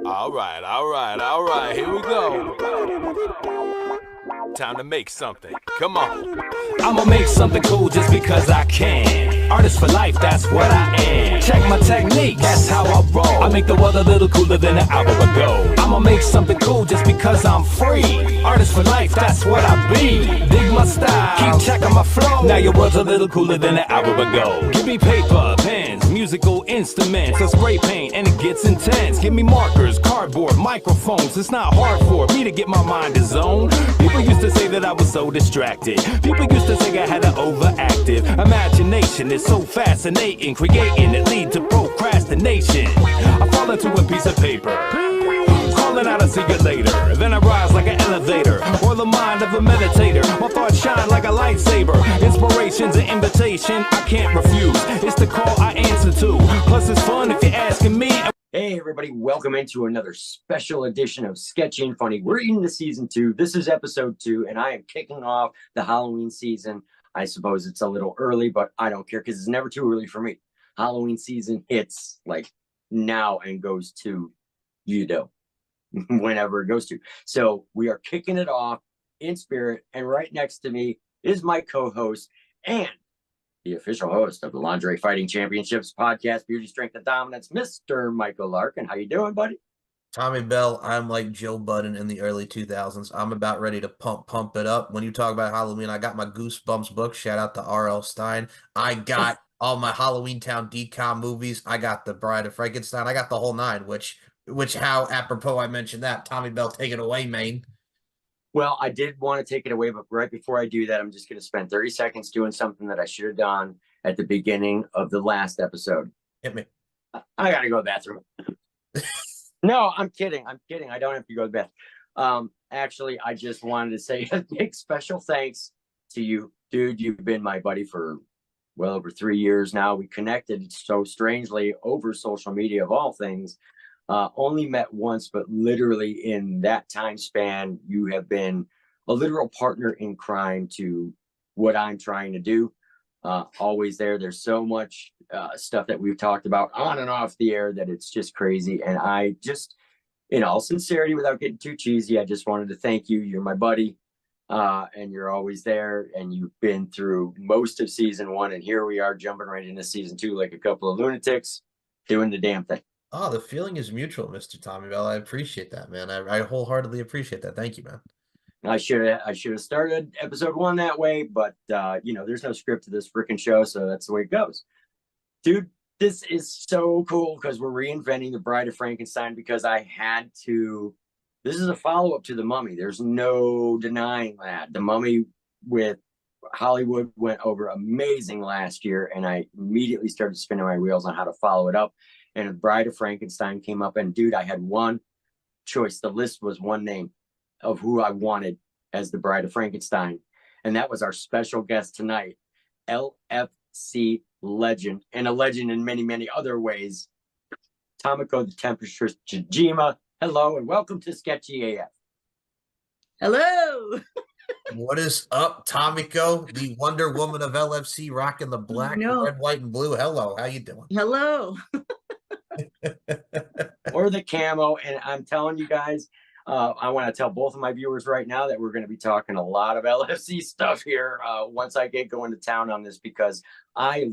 All right, here we go. Time to make something. Come on. I'ma make something cool just because I can. Artist for life, that's what I am. Check my technique, that's how I roll. I make the world a little cooler than an hour ago. I'ma make something cool just because I'm free. Artist for life, that's what I be. Dig my style, keep checking my flow. Now your world's a little cooler than an hour ago. Give me paper, pens, musical instruments, a spray paint, and it gets intense. Give me markers, cardboard, microphones. It's not hard for me to get my mind in zone. People used to say that I was so distracted. People used to say I had an overactive imagination. It's so fascinating, creating it lead to procrastination. I fall into a piece of paper, calling out, I'll see you later. Then I rise like an elevator, or the mind of a meditator. My thoughts shine like a lightsaber. Inspiration's an invitation I can't refuse. It's the call I answer to. Plus it's fun if you're asking me. Hey everybody, welcome into another special edition of Sketchy and Funny. We're into season 2. This is episode 2, and I am kicking off the Halloween season. I suppose it's a little early, but I don't care because it's never too early for me. Halloween season hits like now and goes to, whenever it goes to. So we are kicking it off in spirit, and right next to me is my co-host and the official host of the Lingerie Fighting Championships podcast, Beauty, Strength, and Dominance, Mr. Michael Larkin. How you doing, buddy? Tommy Bell, I'm like Joe Budden in the early 2000s. I'm about ready to pump it up. When you talk about Halloween, I got my Goosebumps book. Shout out to R.L. Stein. I got all my Halloween Town decom movies. I got The Bride of Frankenstein. I got the whole nine, which how apropos I mentioned that. Tommy Bell, take it away, man. Well, I did want to take it away, but right before I do that, I'm just going to spend 30 seconds doing something that I should have done at the beginning of the last episode. Hit me. I got to go to the bathroom. No, I'm kidding. I don't have to go to the bathroom. Actually, I just wanted to say a big special thanks to you. Dude, you've been my buddy for well over 3 years now. We connected so strangely over social media of all things. Only met once, but literally in that time span, you have been a literal partner in crime to what I'm trying to do. Always there. There's so much stuff that we've talked about on and off the air that it's just crazy. And I just, in all sincerity, without getting too cheesy, I just wanted to thank you. You're my buddy, and you're always there. And you've been through most of season 1. And here we are jumping right into season 2 like a couple of lunatics doing the damn thing. Oh, the feeling is mutual, Mr. Tommy Bell. I appreciate that, man. I wholeheartedly appreciate that. Thank you, man. I should have started episode 1 that way, but there's no script to this freaking show, so that's the way it goes. Dude, this is so cool because we're reinventing The Bride of Frankenstein because I had to. This is a follow-up to The Mummy. There's no denying that. The Mummy with Hollywood went over amazing last year, and I immediately started spinning my wheels on how to follow it up. And The Bride of Frankenstein came up, and dude, I had one choice. The list was one name of who I wanted as the Bride of Frankenstein. And that was our special guest tonight, LFC legend, and a legend in many, many other ways, Tomiko the Temptress Jima. Hello, and welcome to Sketchy AF. Hello. What is up, Tomiko, the Wonder Woman of LFC, rocking the black, red, white, and blue? Hello, how you doing? Hello. Or the camo. And I'm telling you guys, I want to tell both of my viewers right now that we're going to be talking a lot of LFC stuff here once I get going to town on this, because I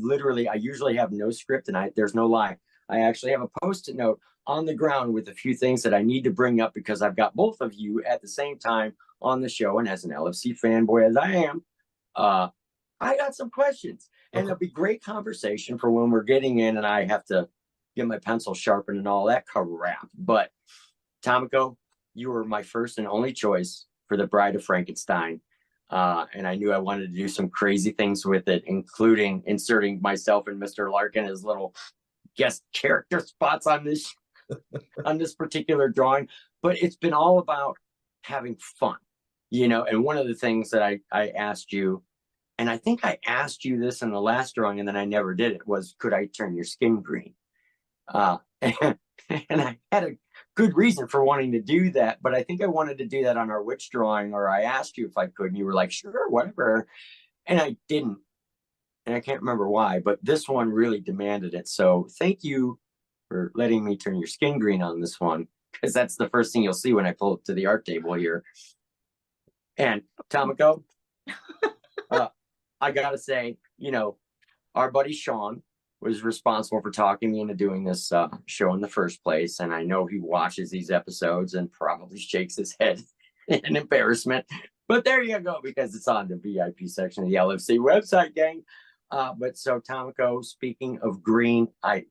usually have no script, and there's no lie. I actually have a Post-it note on the ground with a few things that I need to bring up because I've got both of you at the same time on the show. And as an LFC fanboy as I am, I got some questions, and it'll be great conversation for when we're getting in and I have to get my pencil sharpened and all that crap. But Tomiko, you were my first and only choice for The Bride of Frankenstein. And I knew I wanted to do some crazy things with it, including inserting myself and Mr. Larkin as little guest character spots on this on this particular drawing. But it's been all about having fun, and one of the things that I asked you, and I think I asked you this in the last drawing and then I never did it, was could I turn your skin green? And I had a good reason for wanting to do that, but I think I wanted to do that on our witch drawing, or I asked you if I could, and you were like, sure, whatever. And I didn't. And I can't remember why, but this one really demanded it. So thank you for letting me turn your skin green on this one, because that's the first thing you'll see when I pull up to the art table here. And Tomiko, I gotta say, you know, our buddy Sean was responsible for talking me into doing this show in the first place. And I know he watches these episodes and probably shakes his head in embarrassment. But there you go, because it's on the VIP section of the LFC website, gang. But so Tomiko, speaking of green, I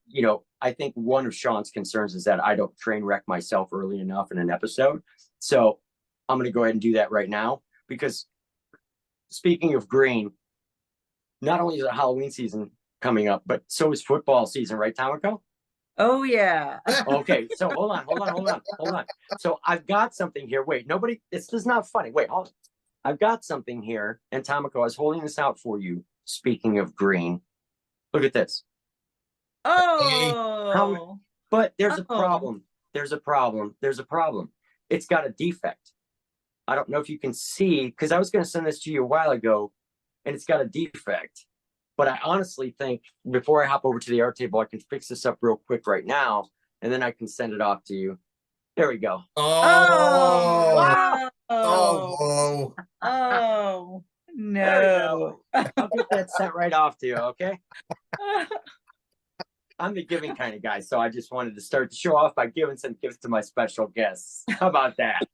think one of Sean's concerns is that I don't train wreck myself early enough in an episode. So I'm going to go ahead and do that right now, because speaking of green, not only is it Halloween season coming up, but so is football season, right, Tomiko? Oh yeah. Okay, so hold on. So I've got something here. Wait, nobody, this is not funny. Wait, hold on. I've got something here, and Tomiko, I was holding this out for you. Speaking of green, look at this. Oh. But there's a problem. There's a problem. It's got a defect. I don't know if you can see, because I was going to send this to you a while ago, and it's got a defect. But I honestly think before I hop over to the art table, I can fix this up real quick right now, and then I can send it off to you. There we go. Oh, Wow. oh, Oh no. I'll get that sent right off to you, okay? I'm the giving kind of guy, so I just wanted to start the show off by giving some gifts to my special guests. How about that?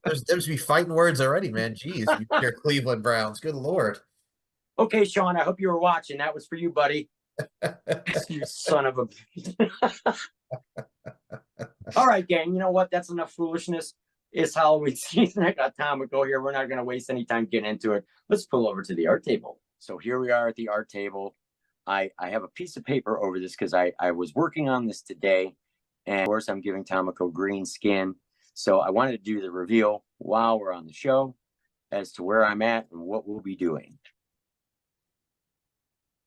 there's be fighting words already, man. Jeez, your Cleveland Browns. Good Lord. Okay, Sean, I hope you were watching. That was for you, buddy. You son of a... All right, gang, you know what? That's enough foolishness. It's Halloween season. I got Tomiko here. We're not going to waste any time getting into it. Let's pull over to the art table. So here we are at the art table. I have a piece of paper over this because I was working on this today. And of course, I'm giving Tomiko green skin. So I wanted to do the reveal while we're on the show as to where I'm at and what we'll be doing.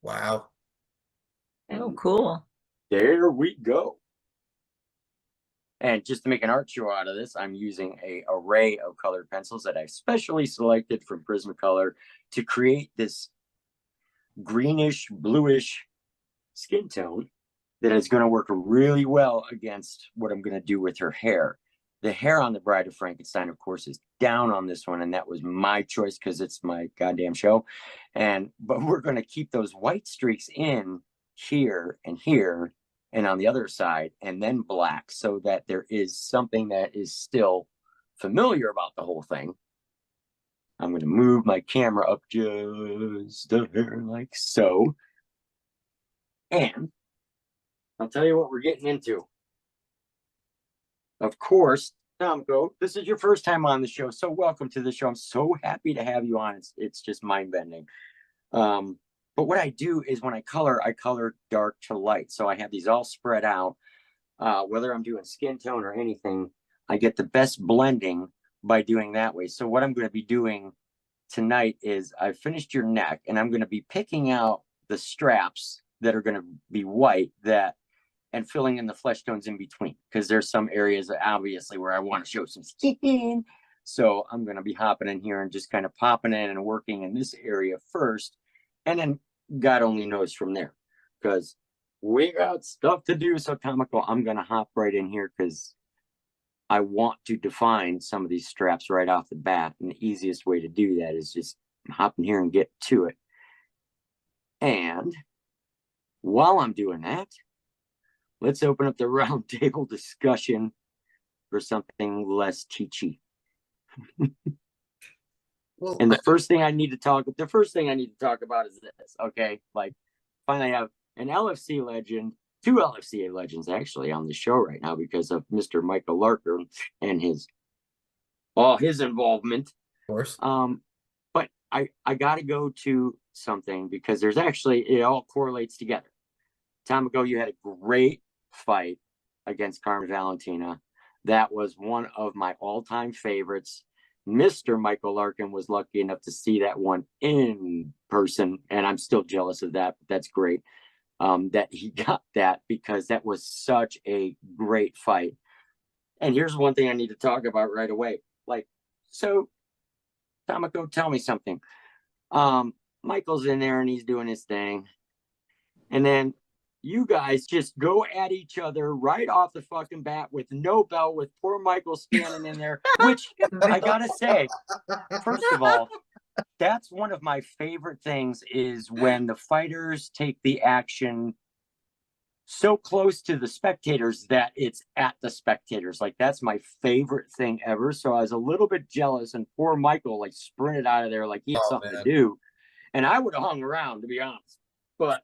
Wow. Oh, cool. There we go. And just to make an art show out of this, I'm using an array of colored pencils that I specially selected from Prismacolor to create this greenish, bluish skin tone that is going to work really well against what I'm going to do with her hair. The hair on the Bride of Frankenstein, of course, is down on this one, and that was my choice because it's my goddamn show. But we're going to keep those white streaks in here and on the other side, and then black, so that there is something that is still familiar about the whole thing. I'm going to move my camera up just a hair like so. And I'll tell you what we're getting into. Of course, Tomiko, this is your first time on the show, so welcome to the show. I'm so happy to have you on. It's just mind-bending. But what I do is when I color dark to light. So I have these all spread out. Whether I'm doing skin tone or anything, I get the best blending by doing that way. So what I'm going to be doing tonight is I've finished your neck, and I'm going to be picking out the straps that are going to be white and filling in the flesh tones in between, because there's some areas obviously where I want to show some skin. So I'm going to be hopping in here and just kind of popping in and working in this area first. And then God only knows from there, because we got stuff to do. So Tomiko, I'm going to hop right in here because I want to define some of these straps right off the bat. And the easiest way to do that is just hop in here and get to it. And while I'm doing that, let's open up the round table discussion for something less teachy. Well, And the first thing I need to talk about is this, okay? Like, finally have an LFC legend, two LFC legends actually on the show right now because of Mr. Michael Larkin and his involvement. of course. But I got to go to something because there's actually, it all correlates together. Tomiko, you had a great fight against Carmen Valentina. That was one of my all-time favorites. Mr. Michael Larkin was lucky enough to see that one in person, and I'm still jealous of that, but that's great that he got that, because that was such a great fight. And here's one thing I need to talk about right away. Like, so Tomiko, tell me something. Michael's in there and he's doing his thing, and then you guys just go at each other right off the fucking bat with no belt, with poor Michael standing in there, which I gotta say, first of all, that's one of my favorite things is when the fighters take the action so close to the spectators that it's at the spectators. Like, that's my favorite thing ever. So I was a little bit jealous, and poor Michael like sprinted out of there like he had something to do. And I would have hung around, to be honest. But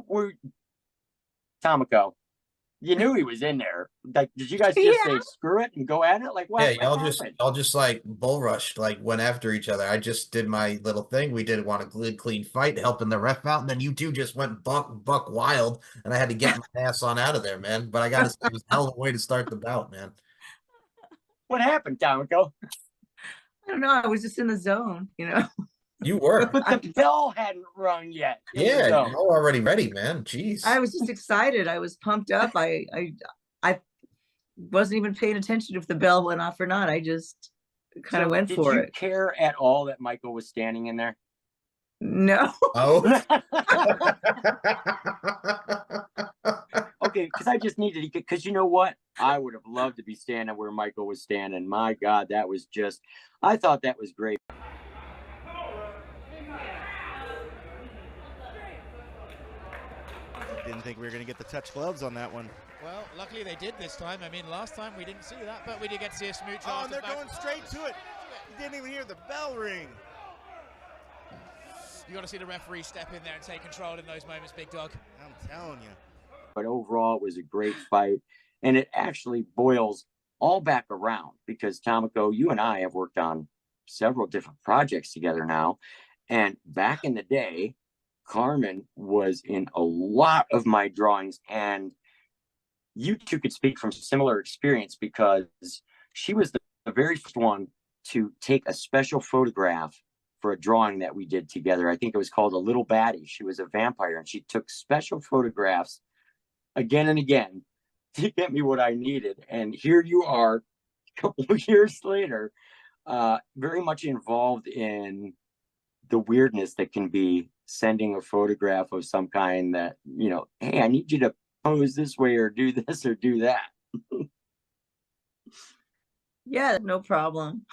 were Tomiko, you knew he was in there. Like, did you guys just say screw it and go at it? Like, what? Yeah, y'all just like bull rushed, like went after each other. I just did my little thing. We did want a good, clean fight, helping the ref out, and then you two just went buck wild, and I had to get my ass on out of there, man. But I gotta say, it was a hell of a way to start the bout, man. What happened, Tomiko? I don't know. I was just in the zone, you know. You were. But the bell hadn't rung yet. Yeah, you're already ready, man. Jeez. I was just excited. I was pumped up. I wasn't even paying attention if the bell went off or not. I just kind of went for it. Did you care at all that Michael was standing in there? No. Oh. Okay, because I just needed to, because you know what? I would have loved to be standing where Michael was standing. My God, that was just, I thought that was great. Didn't think we were going to get the touch gloves on that one. Well, luckily they did this time. I mean, last time we didn't see that, but we did get to see a smooch. Oh, and they're going straight to it. You didn't even hear the bell ring. You got to see the referee step in there and take control in those moments, big dog. I'm telling you. But overall, it was a great fight, and it actually boils all back around because, Tomiko, you and I have worked on several different projects together now, and back in the day, Carmen was in a lot of my drawings, and you two could speak from similar experience because she was the very first one to take a special photograph for a drawing that we did together. I think it was called A Little Baddie. She was a vampire, and she took special photographs again and again to get me what I needed. And here you are a couple of years later, very much involved in the weirdness that can be sending a photograph of some kind that, you know, hey, I need you to pose this way or do this or do that. Yeah, no problem.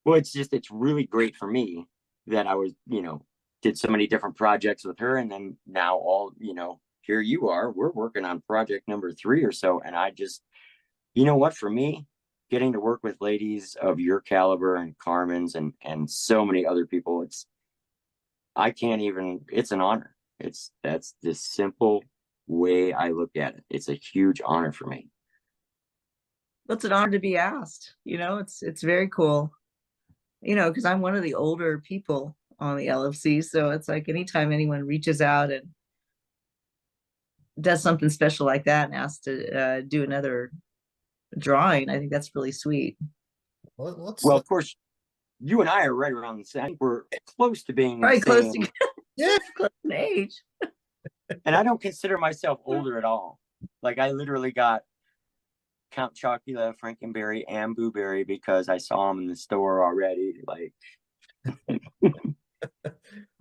Well, it's really great for me that I was, you know, did so many different projects with her. And then now all, you know, here you are, we're working on project number 3 or so. And I just, you know what, for me, getting to work with ladies of your caliber and Carmen's and so many other people, it's an honor. That's the simple way I look at it. It's a huge honor for me. It's an honor to be asked, you know, it's very cool, you know, because I'm one of the older people on the LFC. So it's like anytime anyone reaches out and does something special like that and asks to do another drawing, I think that's really sweet. Well, of course, you and I are right around the same. I think we're close to being close to yeah, close in age. And I don't consider myself older at all. Like, I literally got Count Chocula, Frankenberry, and Blueberry because I saw them in the store already. Like,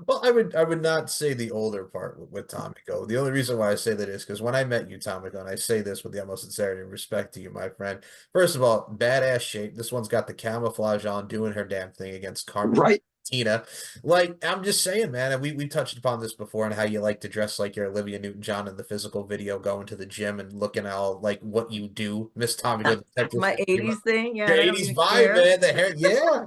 well, I would not say the older part with Tomiko. The only reason why I say that is because when I met you, Tomiko, and I say this with the utmost sincerity and respect to you, my friend. First of all, badass shape. This one's got the camouflage on, doing her damn thing against Carmen. Right. Tina. Like, I'm just saying, man, and we touched upon this before and how you like to dress like you're Olivia Newton-John in the physical video, going to the gym and looking all like what you do, Miss Tomiko. My 80s thing, yeah. The 80s vibe, man. The hair, yeah.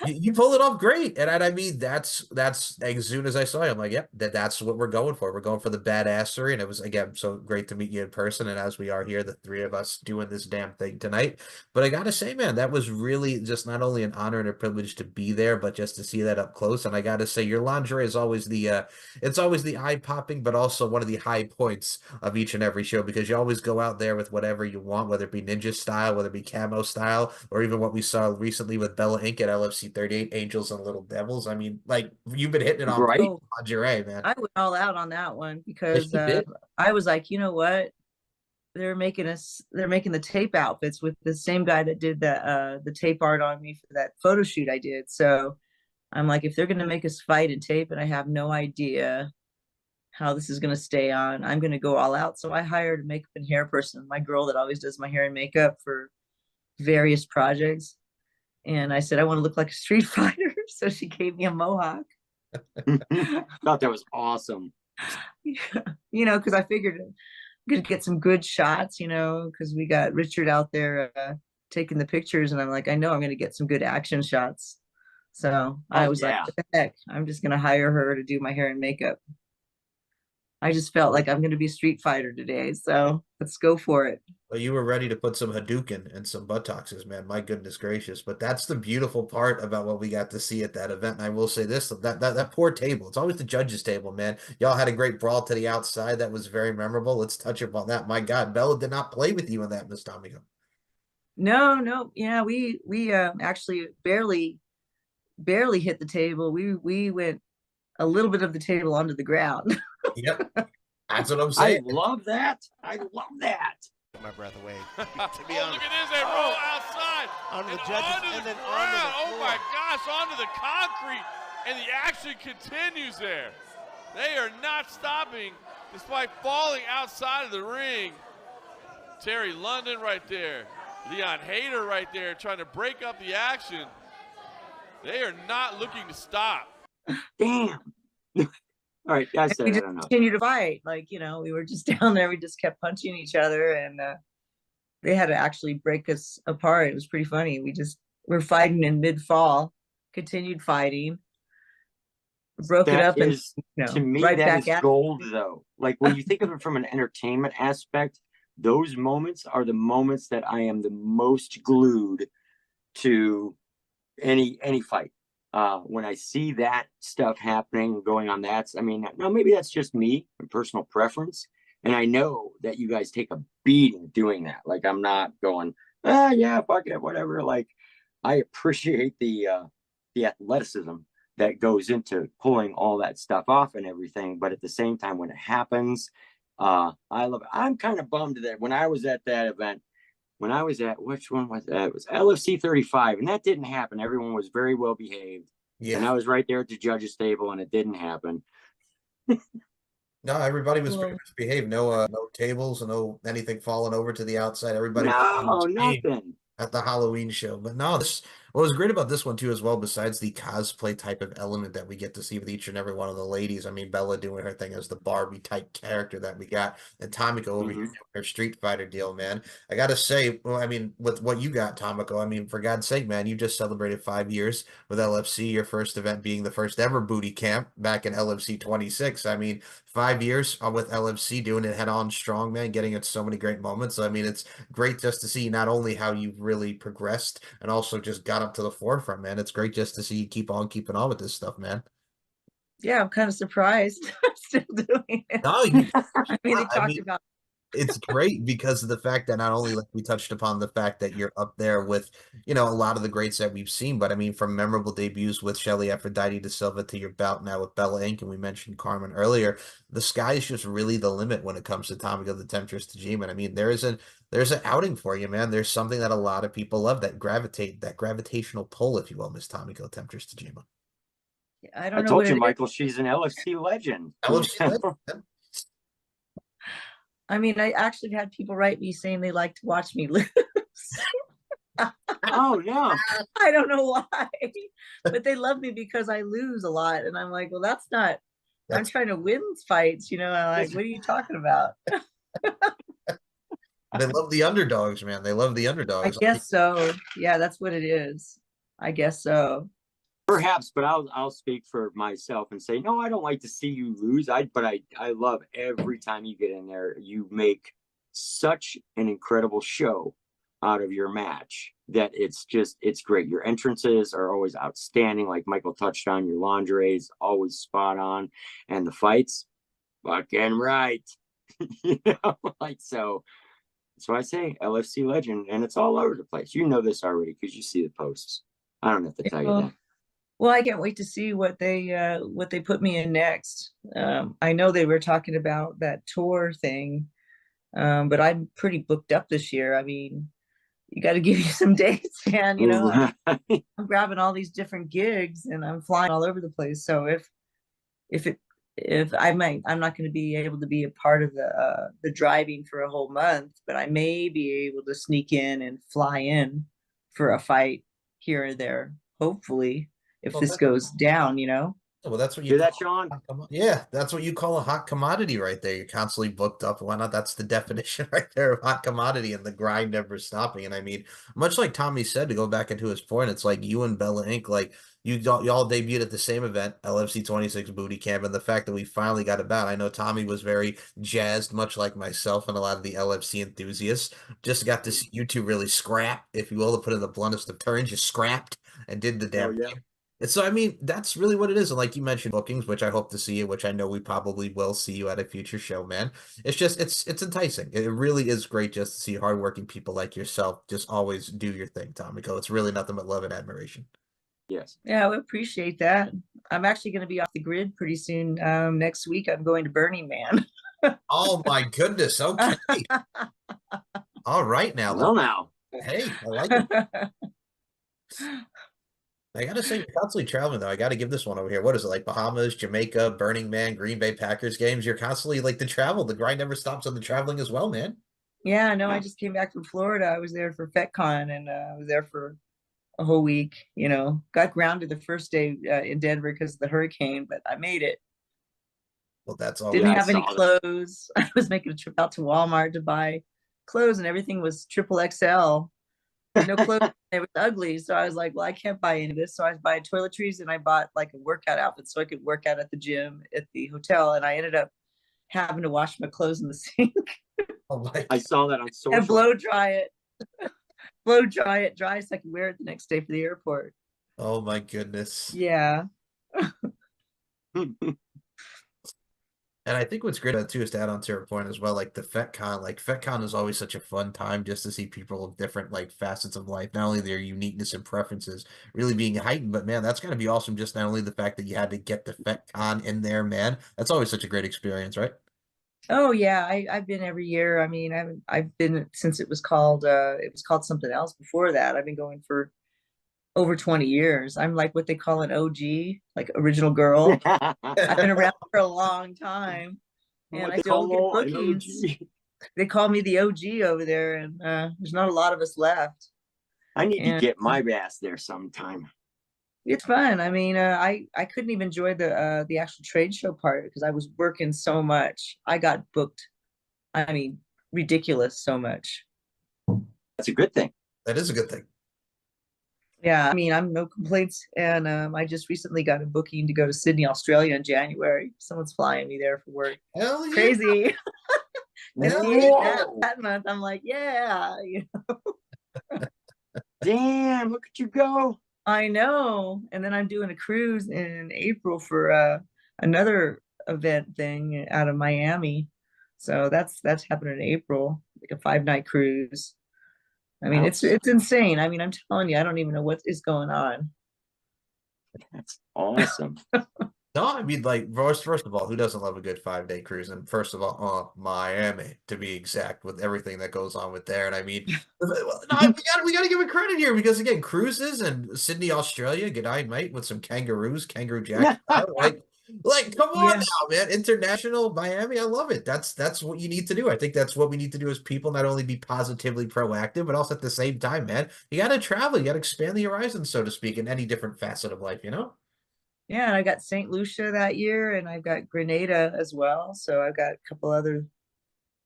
You pull it off great, and I mean that's as soon as I saw you, I'm like, yep, that's what we're going for. We're going for the badassery, and it was again so great to meet you in person, and as we are here, the 3 of us doing this damn thing tonight. But I gotta say, man, that was really just not only an honor and a privilege to be there, but just to see that up close. And I gotta say, your lingerie is always it's always the eye popping, but also one of the high points of each and every show because you always go out there with whatever you want, whether it be ninja style, whether it be camo style, or even what we saw recently with Bella Inc. at LFC 38 Angels and Little Devils. I mean, like, you've been hitting it on right. Lingerie, man. I went all out on that one because Yes, I was like, you know what? They're making the tape outfits with the same guy that did the tape art on me for that photo shoot I did. So I'm like, if they're going to make us fight and tape and I have no idea how this is going to stay on, I'm going to go all out. So I hired a makeup and hair person, my girl that always does my hair and makeup for various projects. And I said, I want to look like a Street Fighter. So she gave me a mohawk. Thought that was awesome. You know, because I figured I'm going to get some good shots, you know, because we got Richard out there taking the pictures. And I'm like, I know I'm going to get some good action shots. So I was like, what the heck? I'm just going to hire her to do my hair and makeup. I just felt like I'm going to be a Street Fighter today. So let's go for it. Well, you were ready to put some Hadouken and some buttocks, man. My goodness gracious. But that's the beautiful part about what we got to see at that event. And I will say this, that poor table, it's always the judges' table, man. Y'all had a great brawl to the outside. That was very memorable. Let's touch upon that. My God, Bella did not play with you in that, Miss Tomiko. No. Yeah, we actually barely hit the table. We went a little bit of the table onto the ground. Yep. That's what I'm saying. I love that. I love that. My breath away. To be honest. Look at this, they roll outside. Onto the and judges onto and the then ground. onto the Oh floor. my gosh, onto the concrete. And the action continues there. They are not stopping despite falling outside of the ring. Terry London right there. Leon Hayter right there trying to break up the action. They are not looking to stop. Damn. All right, that's it. We I just don't know. continued to fight. Like, you know, we were just down there. We just kept punching each other, and they had to actually break us apart. It was pretty funny. We're fighting in mid-fall, continued fighting, broke it up, and to me, right that back is at gold, though. Like when you think of it from an entertainment aspect, those moments are the moments that I am the most glued to any fight. When I see that stuff happening, going on, I mean, now maybe that's just me and personal preference. And I know that you guys take a beating doing that. Like, I'm not going, yeah, fuck it, whatever. Like, I appreciate the athleticism that goes into pulling all that stuff off and everything. But at the same time, when it happens, I love it. I'm kind of bummed that when I was at that event, which one was that? It was LFC 35, and that didn't happen. Everyone was very well behaved. Yeah. And I was right there at the judges' table, and it didn't happen. No, everybody was very much behaved. No tables, no anything falling over to the outside. Everybody was nothing at the Halloween show. But no, what was great about this one too, as well, besides the cosplay type of element that we get to see with each and every one of the ladies. I mean, Bella doing her thing as the Barbie type character that we got, and Tomiko over here doing her Street Fighter deal, man. I gotta say, well, I mean, with what you got, Tomiko, I mean, for God's sake, man, you just celebrated 5 years with LFC, your first event being the first ever booty camp back in LFC 26. I mean, 5 years with LFC doing it head on strong, man, getting it so many great moments. I mean, it's great just to see not only how you've really progressed and also just got up to the forefront, man. It's great just to see you keep on keeping on with this stuff, man. Yeah, I'm kind of surprised I'm still doing it. No, I mean, they talked about it's great because of the fact that not only, like we touched upon the fact that you're up there with, you know, a lot of the greats that we've seen, but I mean, from memorable debuts with Shelly Aphrodite de Silva to your bout now with Bella Inc., and we mentioned Carmen earlier, the sky is just really the limit when it comes to Tomiko the Temptress Tajima. I mean, there's an outing for you, man. There's something that a lot of people love, that gravitational pull, if you will, Miss Tomiko Temptress Tajima. I don't know. I told you, Michael, she's an LFC legend. LFC legend. I mean, I actually had people write me saying they like to watch me lose. Oh, no. I don't know why, but they love me because I lose a lot. And I'm like, well, I'm trying to win fights, you know. I'm like, what are you talking about? They love the underdogs, man. They love the underdogs. I guess so. Yeah, that's what it is. I guess so. Perhaps, but I'll speak for myself and say, no, I don't like to see you lose. But I love every time you get in there. You make such an incredible show out of your match that it's great. Your entrances are always outstanding. Like Michael touched on, your lingerie is always spot on, and the fights, fucking right. You know, like so. So I say LFC legend, and it's all over the place. You know this already because you see the posts. I don't have to tell you that. Well, I can't wait to see what they put me in next. I know they were talking about that tour thing, but I'm pretty booked up this year. I mean, you got to give you some dates, man. You know, Right. I'm grabbing all these different gigs and I'm flying all over the place. So if it if I might, I'm not going to be able to be a part of the driving for a whole month, but I may be able to sneak in and fly in for a fight here or there. Hopefully, if Well, this goes down, you know. well, that's what you Hear that, call Sean? yeah, that's what you call a hot commodity right there. You're constantly booked up and whatnot. That's the definition right there of hot commodity and the grind never stopping. And I mean, much like Tommy said, to go back into his point, it's like you and Bella Inc., like y'all debuted at the same event, LFC 26 Booty Camp, and the fact that we finally got a bout. I know Tommy was very jazzed, much like myself and a lot of the LFC enthusiasts. Just got to see you two really scrap, if you will, to put in the bluntest of terms. You scrapped and did the damn yeah. thing. And so, I mean, that's really what it is. And like you mentioned, bookings, which I hope to see you, which I know we probably will see you at a future show, man. It's just, it's enticing. It really is great just to see hardworking people like yourself just always do your thing, Tomiko. It's really nothing but love and admiration. Yes. Yeah, we appreciate that. I'm actually going to be off the grid pretty soon. Next week, I'm going to Burning Man. Oh my goodness. Okay. All right now. Well, now. Hey, I like it. I gotta say, you're constantly traveling though. I gotta give this one over here. What is it, like Bahamas, Jamaica, Burning Man, Green Bay Packers games? You're constantly like the travel. The grind never stops on the traveling as well, man. Yeah, no, I just came back from Florida. I was there for FetCon and I was there for a whole week. You know, got grounded the first day in Denver because of the hurricane, but I made it. Well, that's all. Didn't Yeah, I have any saw that. clothes. I was making a trip out to Walmart to buy clothes, and everything was triple XL. No clothes. It was ugly, so I was like, "Well, I can't buy any of this." So I was buying toiletries, and I bought like a workout outfit so I could work out at the gym at the hotel. And I ended up having to wash my clothes in the sink Oh my I saw that on and social. blow dry it dry so I could wear it the next day for the airport. Oh my goodness. Yeah. And I think what's great about it too is to add on to your point as well, like the FetCon, like FetCon is always such a fun time just to see people of different like facets of life, not only their uniqueness and preferences really being heightened, but man, that's gonna be awesome. Just not only the fact that you had to get the FetCon in there, man, that's always such a great experience, right? Oh yeah, I've been every year. I mean, I've been since it was called something else before that. I've been going for over 20 years. I'm like what they call an OG, like original girl. I've been around for a long time and What I they still get call an bookings. OG. They call me the OG over there, and there's not a lot of us left. I need to And get my ass there sometime. it's fun. I mean, I couldn't even enjoy the actual trade show part because I was working so much. I got booked. I mean, ridiculous so much. That's a good thing. That is a good thing. Yeah, I mean, I'm no complaints. And I just recently got a booking to go to Sydney, Australia in January. Someone's flying me there for work. Hell yeah. Crazy. It's the Whoa. that month. I'm like, yeah, Damn, look at you go. I know. And then I'm doing a cruise in April for another event thing out of Miami. So that's happening in April, like a 5-night cruise. I mean, it's insane. I mean, I'm telling you, I don't even know what is going on. That's awesome. No, I mean, like, first of all, who doesn't love a good 5-day cruise? And first of all, Miami, to be exact, with everything that goes on with there. And I mean, no, we gotta give it credit here because again, cruises and Sydney, Australia, good night, mate, with some kangaroos, kangaroo jack, like, come on Yeah. now, man, international Miami, I love it. That's what you need to do. I think that's what we need to do as people, not only be positively proactive, but also at the same time, man, you gotta travel, you gotta expand the horizon, so to speak, in any different facet of life, you know? Yeah, and I got St. Lucia that year, and I've got Grenada as well. So I've got a couple other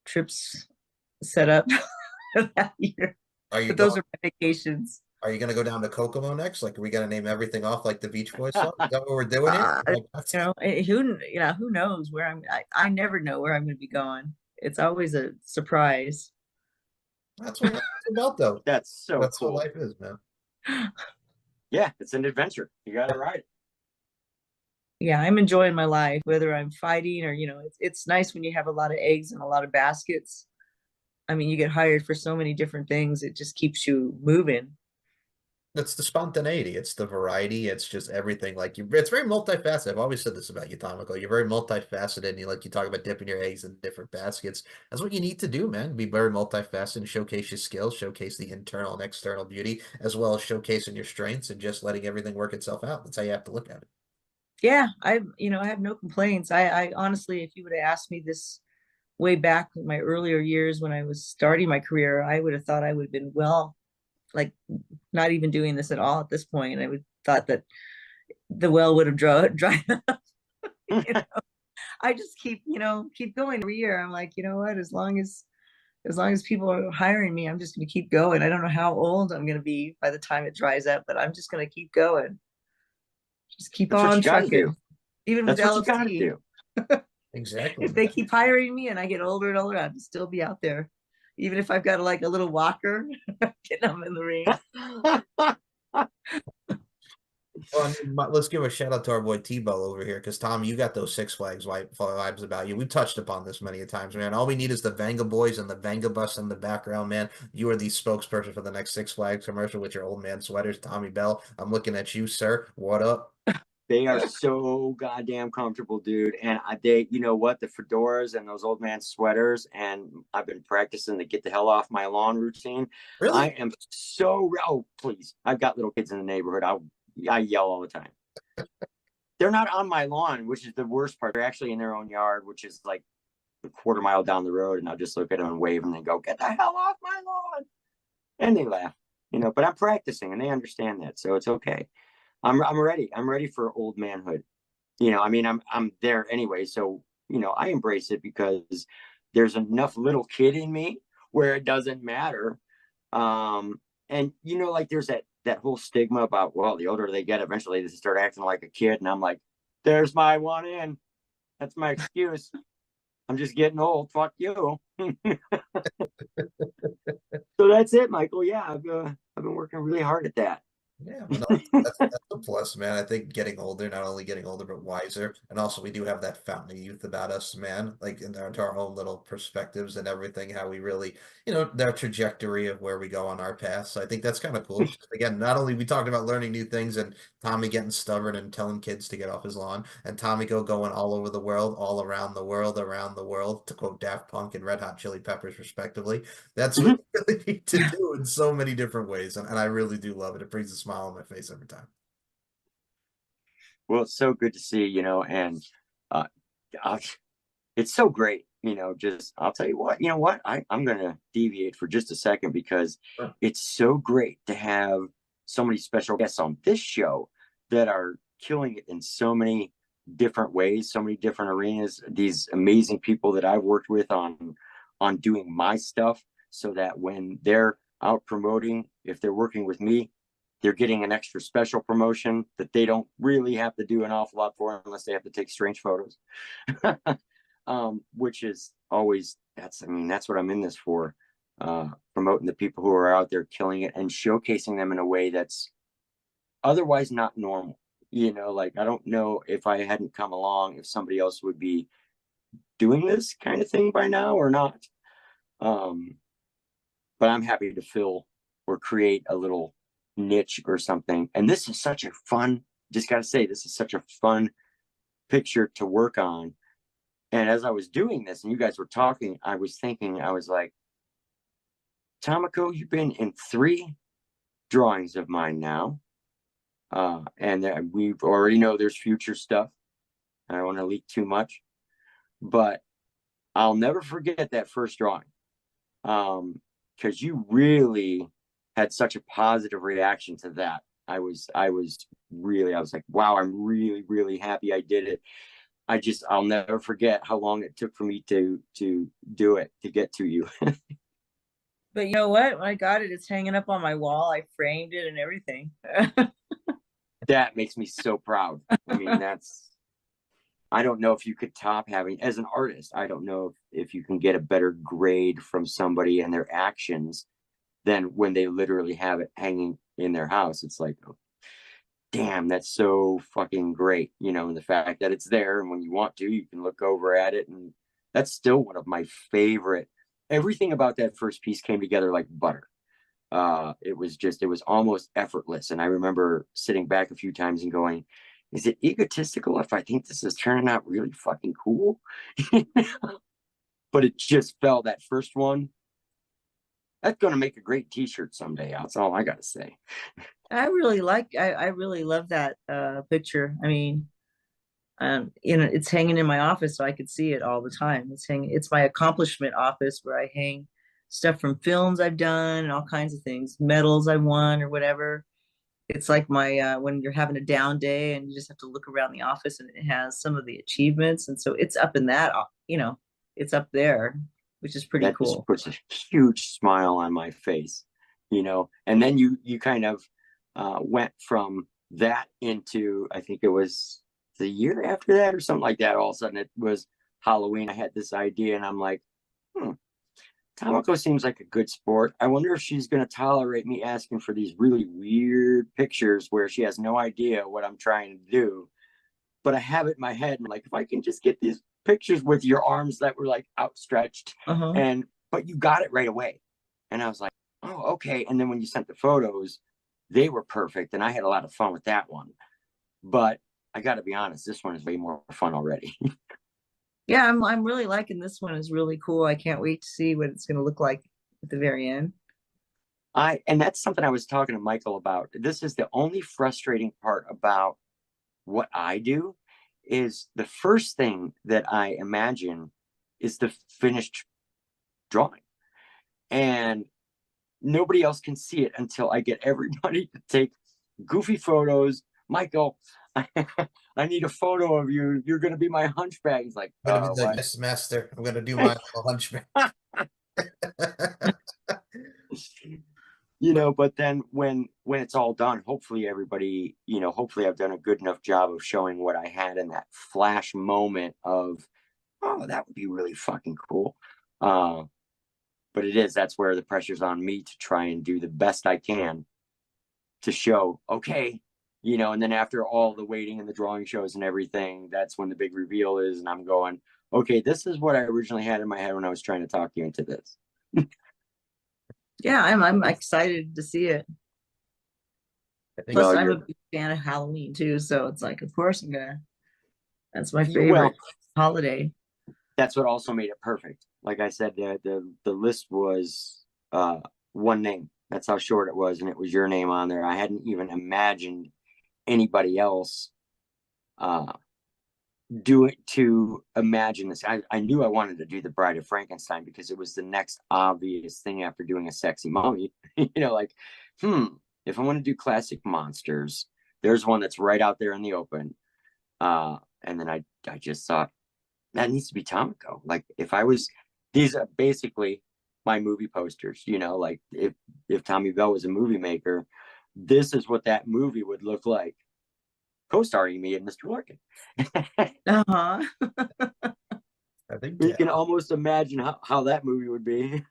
trips set up that year. Are you But those going, are my vacations. are you gonna go down to Kokomo next? Like, are we gonna name everything off like the Beach Boys song? Is that what we're doing here? Like, Who knows where I never know where I'm going to be going. It's always a surprise. that's what life's about, though. That's so That's cool. what life is, man. Yeah, it's an adventure. You got to ride it. Yeah, I'm enjoying my life, whether I'm fighting or, it's nice when you have a lot of eggs and a lot of baskets. I mean, you get hired for so many different things. It just keeps you moving. It's the spontaneity, it's the variety, it's just everything. Like it's very multifaceted. I've always said this about you, Tomiko. You're very multifaceted, and you talk about dipping your eggs in different baskets. That's what you need to do, man. Be very multifaceted and showcase your skills, showcase the internal and external beauty, as well as showcasing your strengths and just letting everything work itself out. That's how you have to look at it. Yeah, I have no complaints. I honestly, if you would have asked me this way back in my earlier years when I was starting my career, I would have thought I would have been like not even doing this at all at this point. I would thought that the well would have dried up. You know? I just keep going every year. I'm like, you know what? As long as people are hiring me, I'm just going to keep going. I don't know how old I'm going to be by the time it dries up, but I'm just going to keep going. Just keep That's what on you gotta trucking. do. Even with That's what you gotta LFC, do. Exactly. if they keep hiring me and I get older and older, I'll still be out there. Even if I've got like a little walker, getting them in the ring. Well, I mean, let's give a shout out to our boy T-Bell over here, because Tom, you got those Six Flags vibes about you. We've touched upon this many a times, man. All we need is the Vanga Boys and the Vanga Bus in the background, man. You are the spokesperson for the next Six Flags commercial with your old man sweaters, Tommy Bell. I'm looking at you, sir. What up? They are so goddamn comfortable, dude. And they, you know what, the fedoras and those old man sweaters, and I've been practicing the get the hell off my lawn routine. Really? I am so, oh, please. I've got little kids in the neighborhood. I yell all the time. They're not on my lawn, which is the worst part. They're actually in their own yard, which is like a quarter mile down the road. And I'll just look at them and wave and they go, get the hell off my lawn. And they laugh, but I'm practicing and they understand that. So it's okay. I'm ready. I'm ready for old manhood. I'm there anyway. So, I embrace it because there's enough little kid in me where it doesn't matter. And like there's that whole stigma about, well, the older they get, eventually they start acting like a kid. And I'm like, there's my one in. That's my excuse. I'm just getting old. Fuck you. So that's it, Michael. Yeah, I've been working really hard at that. Yeah, but no, that's a plus, man. I think getting older, not only getting older, but wiser. And also, we do have that fountain of youth about us, man, like into our own little perspectives and everything, how we really, the trajectory of where we go on our path. So I think that's kind of cool. Again, not only we talked about learning new things and Tommy getting stubborn and telling kids to get off his lawn, and Tommy going all over the world, all around the world, to quote Daft Punk and Red Hot Chili Peppers, respectively. That's what we really need to do in so many different ways. And I really do love it. It brings a smile on my face every time. Well, it's so good to see, and it's so great, just I'll tell you what, I'm going to deviate for just a second because it's so great to have so many special guests on this show that are killing it in so many different ways, so many different arenas, these amazing people that I've worked with on doing my stuff, so that when they're out promoting, if they're working with me, they're getting an extra special promotion that they don't really have to do an awful lot for unless they have to take strange photos. Which is always, that's what I'm in this for, promoting the people who are out there killing it and showcasing them in a way that's otherwise not normal. Like, I don't know if I hadn't come along, if somebody else would be doing this kind of thing by now or not. But I'm happy to fill or create a little niche or something. And this is such a fun, just got to say, this is such a fun picture to work on. And as I was doing this and you guys were talking, I was thinking, I was like, Tomiko, you've been in 3 drawings of mine now. And we already know there's future stuff. I don't want to leak too much, but I'll never forget that first drawing. Because you really had such a positive reaction to that. I was like, wow, I'm really, really happy I did it. I'll never forget how long it took for me to do it, to get to you. But you know what? When I got it, it's hanging up on my wall. I framed it and everything. That makes me so proud. I mean, I don't know if you could top having, as an artist, I don't know if you can get a better grade from somebody and their actions than when they literally have it hanging in their house. It's like, oh, damn, that's so fucking great. And the fact that it's there, and when you want to, you can look over at it. And that's still one of my favorite. Everything about that first piece came together like butter. It was almost effortless. And I remember sitting back a few times and going, is it egotistical if I think this is turning out really fucking cool? But it just felt, that first one, that's going to make a great t-shirt someday. That's all I got to say. I really love that picture. I mean, it's hanging in my office so I could see it all the time. It's my accomplishment office where I hang stuff from films I've done and all kinds of things, medals I won or whatever. It's like my when you're having a down day and you just have to look around the office and it has some of the achievements, and so it's up in that, it's up there, which is pretty That cool. just puts a huge smile on my face, and then you kind of went from that into, I think it was the year after that or something like that. All of a sudden it was Halloween. I had this idea and I'm like, Tomiko seems like a good sport. I wonder if she's going to tolerate me asking for these really weird pictures where she has no idea what I'm trying to do. But I have it in my head, and like, if I can just get these pictures with your arms that were like outstretched, but you got it right away. And I was like, oh, okay. And then when you sent the photos, they were perfect. And I had a lot of fun with that one. But I got to be honest, this one is way more fun already. Yeah, I'm really liking this one. It's really cool. I can't wait to see what it's going to look like at the very end. And that's something I was talking to Michael about. This is the only frustrating part about what I do, is the first thing that I imagine is the finished drawing. And nobody else can see it until I get everybody to take goofy photos. Michael, I need a photo of you. You're going to be my hunchback. He's like, I'm gonna be the yes, master. I'm gonna do my hunchback. But then when it's all done, hopefully everybody, hopefully I've done a good enough job of showing what I had in that flash moment of, oh, that would be really fucking cool. But that's where the pressure's on me to try and do the best I can to show, okay, and then after all the waiting and the drawing shows and everything, that's when the big reveal is. And I'm going, okay, this is what I originally had in my head when I was trying to talk you into this. Yeah, I'm excited to see it. Plus, I'm a big fan of Halloween too, so it's like, of course, that's my favorite holiday. That's what also made it perfect. Like I said, the list was one name. That's how short it was, and it was your name on there. I hadn't even imagined anybody else do it to imagine this. I knew I wanted to do the Bride of Frankenstein because it was the next obvious thing after doing a sexy mummy. Like, if I want to do classic monsters, there's one that's right out there in the open. And then I just thought, that needs to be Tomiko. Like, these are basically my movie posters, like if Tommy Bell was a movie maker, this is what that movie would look like, co-starring me and Mr. Larkin. I think you can almost imagine how that movie would be.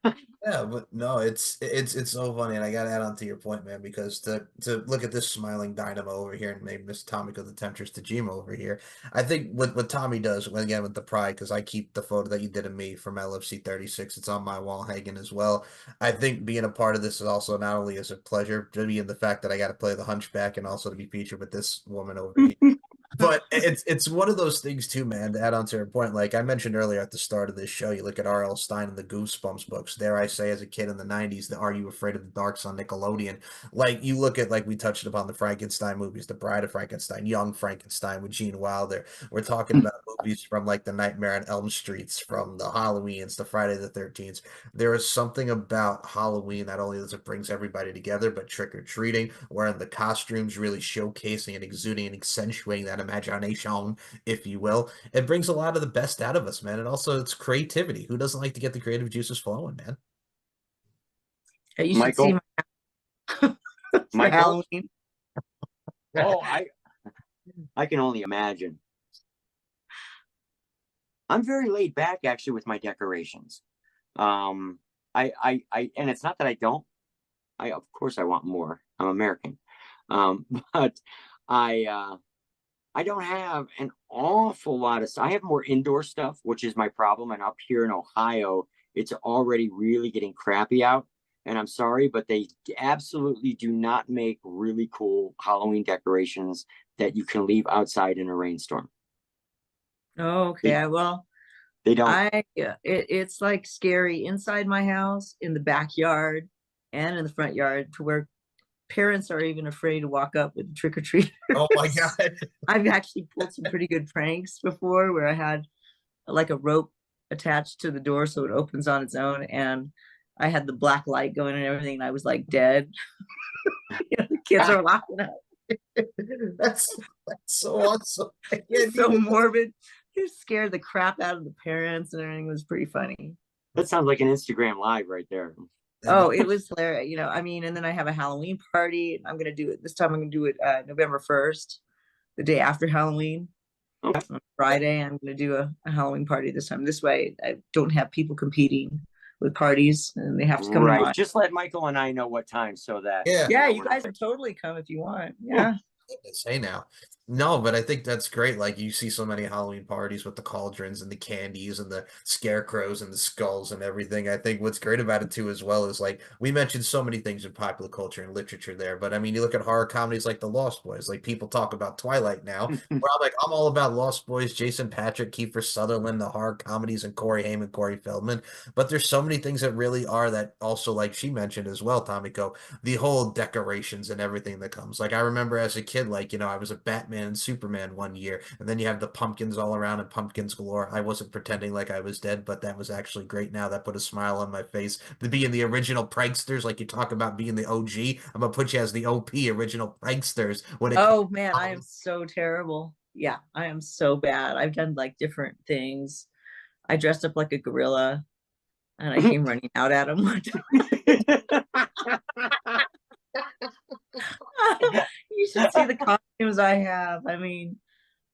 Yeah, but no, it's so funny, and I gotta add on to your point, man, because to look at this smiling dynamo over here and maybe Miss Tomiko the Temptress Tajima over here, I think what Tommy does, again with the pride, because I keep the photo that you did of me from LFC 36, it's on my wall hanging as well. I think being a part of this is also not only is a pleasure to be in the fact that I got to play the Hunchback and also to be featured with this woman over here. But it's one of those things too, man, to add on to her point. Like I mentioned earlier at the start of this show, you look at R.L. Stine and the Goosebumps books. Dare I say, as a kid in the 90s, the Are You Afraid of the Darks on Nickelodeon. Like you look at, like we touched upon the Frankenstein movies, The Bride of Frankenstein, Young Frankenstein with Gene Wilder. We're talking about movies from like the Nightmare on Elm Streets, from the Halloweens, the Friday the 13th. There is something about Halloween, not only does it brings everybody together, but trick-or-treating, wearing the costumes, really showcasing and exuding and accentuating that imagination, if you will. It brings a lot of the best out of us, man. And also it's creativity. Who doesn't like to get the creative juices flowing, man? You should Michael, see my Halloween. Oh, I can only imagine. I'm very laid back actually with my decorations. And it's not that I don't. Of course I want more. I'm American. But I don't have an awful lot of stuff. I have more indoor stuff, which is my problem. And up here in Ohio, it's already really getting crappy out. and I'm sorry, but they absolutely do not make really cool Halloween decorations that you can leave outside in a rainstorm. Oh, okay. Well, They don't. It's like scary inside my house, in the backyard, and in the front yard, to where parents are even afraid to walk up with trick or treaters. Oh my God. I've actually pulled some pretty good pranks before, where I had like a rope attached to the door so it opens on its own, and I had the black light going and everything, and I was like dead. The kids are laughing at. That's so awesome. It's so morbid. It scared the crap out of the parents, and everything. Was pretty funny. That sounds like an Instagram live right there. Oh, it was hilarious. I mean, and then I have a Halloween party. I'm gonna do it this time. I'm gonna do it November 1st, the day after Halloween. Okay. On Friday, I'm gonna do a Halloween party this time. This way, I don't have people competing with parties, and they have to come. Right. Just let Michael and I know what time, so that Yeah, you guys can totally come if you want. Yeah. Say now. No, but I think that's great. Like, you see so many Halloween parties with the cauldrons and the candies and the scarecrows and the skulls and everything. I think what's great about it too, as well, is like we mentioned so many things in popular culture and literature there. But I mean, you look at horror comedies like The Lost Boys. Like, people talk about Twilight now. Where I'm all about Lost Boys, Jason Patric, Kiefer Sutherland, the horror comedies, and Corey Haim, Corey Feldman. But there's so many things that really are that also, like she mentioned as well, Tomiko, the whole decorations and everything that comes. Like, I remember as a kid, like, I was a Batman and Superman one year, and then you have the pumpkins all around and pumpkins galore. I wasn't pretending like I was dead, but that was actually great. Now that put a smile on my face. To be in the original pranksters, like you talk about being the OG, I'm gonna put you as the OP, original pranksters. Oh man, I am so terrible. Yeah, I am so bad. I've done like different things. I dressed up like a gorilla, and I came running out at him one time. You should see the costumes I have. I mean,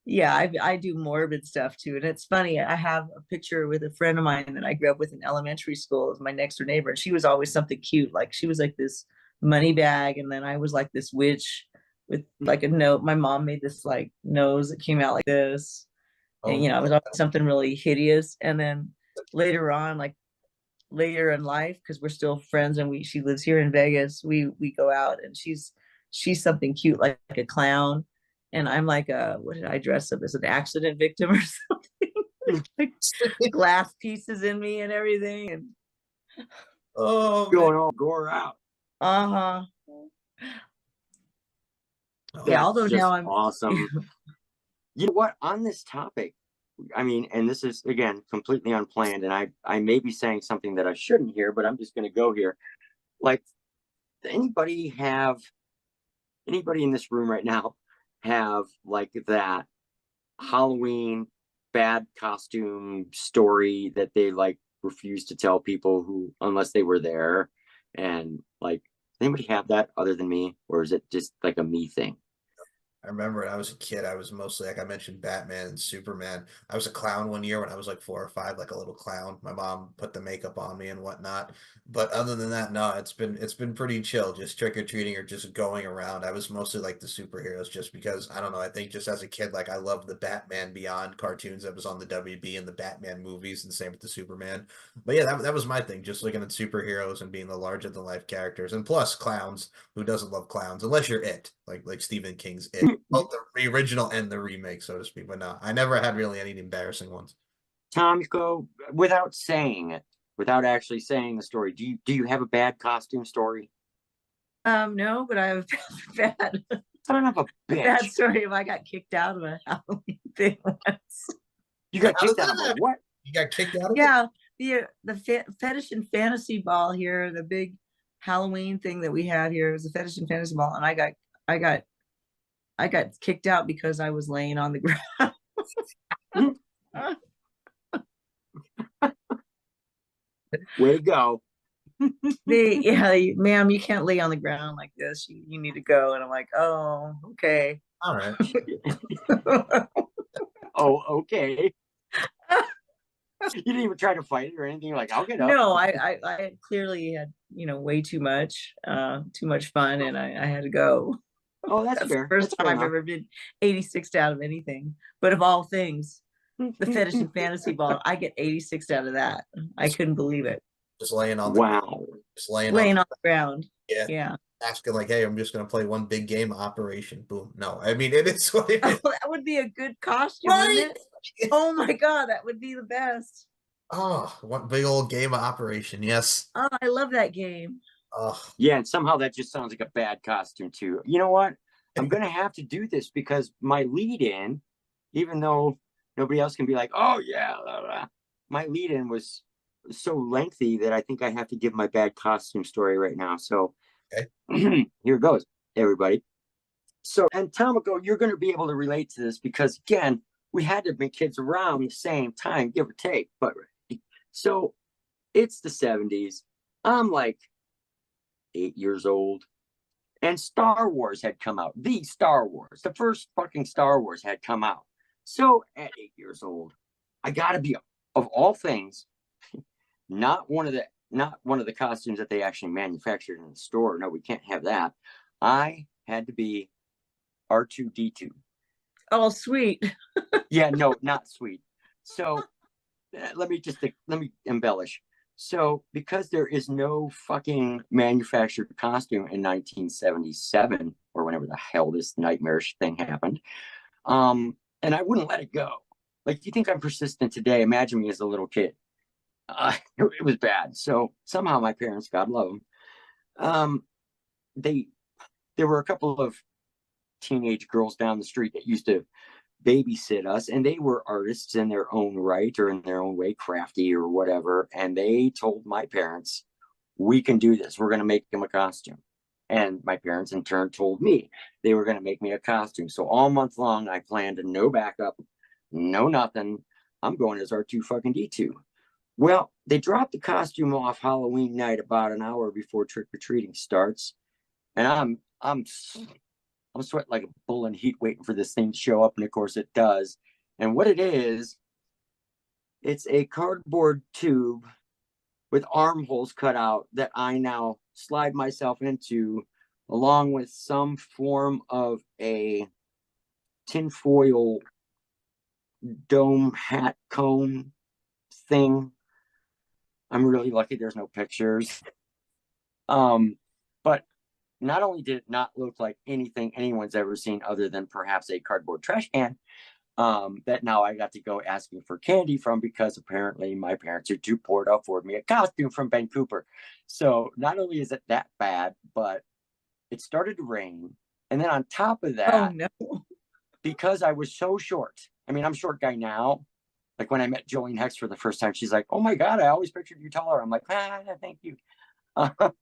yeah, I do morbid stuff too. And it's funny, I have a picture with a friend of mine that I grew up with in elementary school as my next door neighbor. And she was always something cute. Like, she was like this money bag. And then I was like this witch with like a note. My mom made this like nose that came out like this. And, it was always something really hideous. And then later on, like later in life, because we're still friends, and she lives here in Vegas, we go out, and she's something cute like a clown, and I'm like what did I dress up as, an accident victim or something? Like glass pieces in me and everything, and going all gore out. Yeah, although now I'm awesome. You know what, on this topic, I mean, and this is again completely unplanned, and I may be saying something that I shouldn't here, but I'm just going to go here. Like, anybody in this room right now have like that Halloween bad costume story that they like refuse to tell people who, unless they were there? And like, anybody have that other than me, or is it just like a me thing? I remember when I was a kid, I was mostly, like I mentioned, Batman and Superman. I was a clown one year when I was like 4 or 5, like a little clown. My mom put the makeup on me and whatnot. But other than that, no, it's been pretty chill, just trick or treating or just going around. I was mostly like the superheroes, just because, I don't know, I think just as a kid, like I loved the Batman Beyond cartoons that was on the WB and the Batman movies, and same with the Superman. But yeah, that was my thing, just looking at superheroes and being the larger than life characters, and plus clowns. Who doesn't love clowns? Unless you're It, like Stephen King's It. Both the original and the remake, so to speak. But no, I never had really any embarrassing ones. Tomiko, without saying it, without actually saying the story, do you have a bad costume story? No, but I have a bad Son of a bitch. bad story of I got kicked out of a Halloween thing once. You got kicked out of a what? You got kicked out of Yeah, the fetish and fantasy ball here, the big Halloween thing that we have here, is a fetish and fantasy ball, and I got kicked out because I was laying on the ground. Way to go. Ma'am, you can't lay on the ground like this. You need to go. And I'm like, oh, okay. All right. Oh, okay. You didn't even try to fight it or anything. You're like, I'll get up. No, I clearly had, way too much fun, and I had to go. Oh, that's fair. The first time I've ever been 86th out of anything. But of all things, the fetish and fantasy ball, I get 86th out of that. I couldn't believe it. Just laying on the wow. Just laying laying on. on the ground. Yeah. Yeah. Asking like, hey, I'm just gonna play one big game, Operation Boom. No, I mean it is what it is. Oh, that would be a good costume, Right? wouldn't it? Oh my God, that would be the best. Oh, one big old game of Operation. Yes. Oh, I love that game. Oh, Yeah, and somehow that just sounds like a bad costume too. You know what? I'm gonna have to do this because my lead-in, even though nobody else can be like, "Oh yeah," blah, blah, my lead-in was so lengthy that I think I have to give my bad costume story right now. So, okay. here goes, everybody. So, and Tomiko, you're going to be able to relate to this because again, we had to bring kids around the same time, give or take. But so it's the 70s. I'm like 8 years old. And Star Wars had come out. The Star Wars. The first fucking Star Wars had come out. So at 8 years old, I gotta be, of all things, not one of the costumes that they actually manufactured in the store. No, we can't have that. I had to be R2D2. Oh, sweet. Yeah, no, not sweet. So let me embellish. So because there is no fucking manufactured costume in 1977 or whenever the hell this nightmarish thing happened, and I wouldn't let it go. Like, you think I'm persistent today? Imagine me as a little kid. It was bad. So somehow my parents, God love them, there were a couple of teenage girls down the street that used to babysit us, and they were artists in their own right or in their own way, crafty or whatever. And they told my parents, we can do this. We're going to make them a costume. And my parents in turn told me they were going to make me a costume. So all month long, I planned no backup, no nothing. I'm going as R2 fucking D2. Well, they dropped the costume off Halloween night about an hour before trick-or-treating starts. And I'm sweating like a bull in heat waiting for this thing to show up. And of course it does. And what it is, it's a cardboard tube with armholes cut out that I now slide myself into, along with some form of a tinfoil dome hat cone thing. I'm really lucky there's no pictures. But not only did it not look like anything anyone's ever seen other than perhaps a cardboard trash can, that now I got to go asking for candy from because apparently my parents are too poor to afford me a costume from Ben Cooper. So not only is it that bad, but it started to rain. And then on top of that, Oh no. because I was so short, I mean, I'm a short guy now. Like when I met Jolene Hex for the first time, she's like, "Oh my God, I always pictured you taller." I'm like, thank you. Not